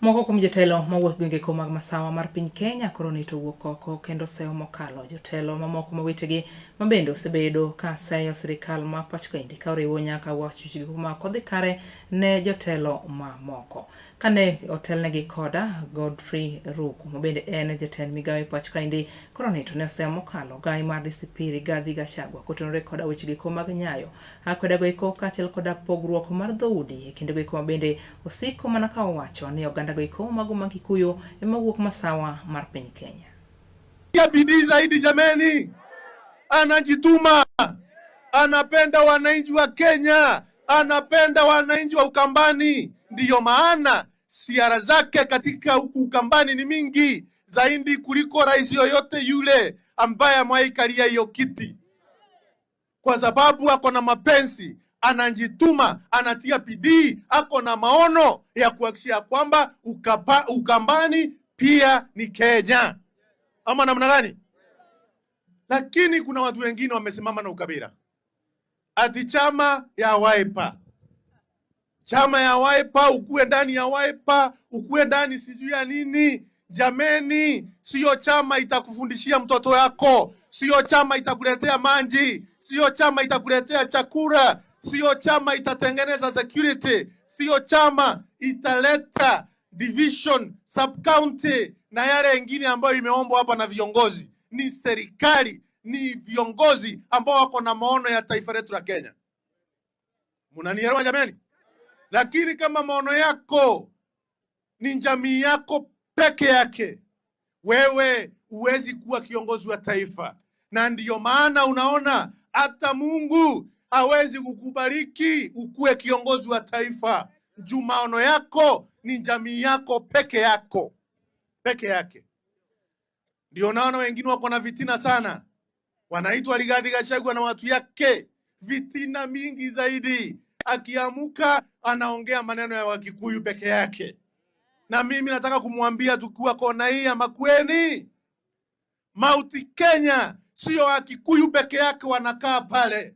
Moko kuom jotelo mawuok gwenge ko mag masawa mar piny Kenya koro nito wuok oko kendo seyo mokalo jotelo mamoko mawetegi mabende osebedo ka seyo sirikal ma pacho kaendi ka oriwo nyaka wacho ma kodhi kare ne jotelo mamoko. Kane otelnegi koda Godfrey Ruku mabende en jatend migawo pacho kaendi koro nito ne seyo mokalo gai mar DCP Rigathi Gachagua kotenore koda wechegi ko mag nyayo akwedago iko kaachiel koda pogruok mar dhoudi e kindego iko mabende osiko mana ka owacho ni oganda goiko mago ma Kikuyu emawuok masawa mar piny Kenya. Ya bidii zaidi jameni, anajituma, anapenda wananchi wa Kenya, anapenda wananchi wa Ukambani. Ndiyo maana siara zake katika Ukambani ni mingi zaidi kuliko rais yoyote yule ambaye ameikalia hiyo kiti, kwa sababu ako na mapenzi, anajituma, anatia bidii, ako na maono ya kuhakikisha kwamba Ukambani pia ni Kenya. Ama namna gani? Lakini kuna watu wengine wamesimama na ukabila. Ati chama ya Wiper. Chama ya Wiper, ukue ndani ya Wiper, ukue ndani sijui ya nini. Jameni, sio chama itakufundishia mtoto yako, sio chama itakuletea manji, sio chama itakuletea chakula, sio chama itatengeneza security, sio chama italeta division, sub-county na yale wengine ambayo imeombwa hapa na viongozi. Ni serikali, ni viongozi ambao wako na maono ya taifa letu la Kenya. Mnanielewa jameni? Lakini kama maono yako ni jamii yako peke yake, wewe huwezi kuwa kiongozi wa taifa. Na ndiyo maana unaona hata Mungu hawezi kukubariki ukuwe kiongozi wa taifa. Juu maono yako ni jamii yako peke yako. Peke yake. Ndio naona wengine wako na vitina sana. Wanaitwa Rigathi Gachagua na watu yake. Vitina mingi zaidi. Akiamuka anaongea maneno ya Wakikuyu peke yake. Na mimi nataka kumwambia tukiwa kona hii ya Makueni, Mount Kenya sio Wakikuyu peke yake wanakaa pale.